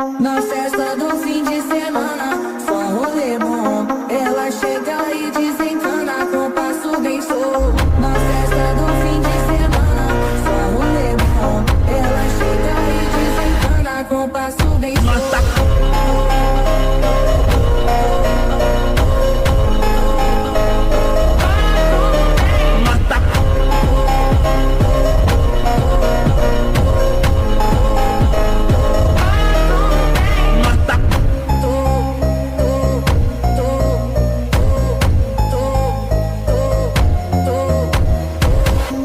Na festa do fim de semana, só rolê bom. Ela chega e desencana com passo bem solto. Na festa do fim de semana, só rolê bom. Ela chega e desencana com passo bem solto.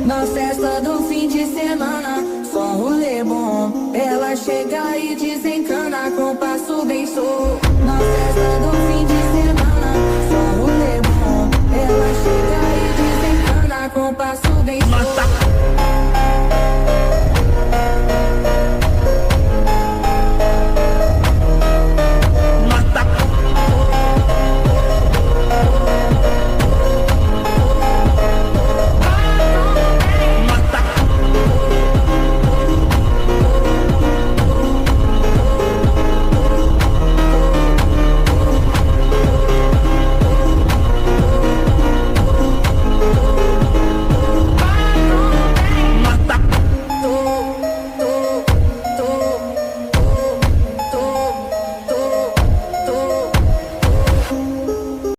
Na festa do fim de semana, só rolê bom. Ela chega e desencana com passo bem solto.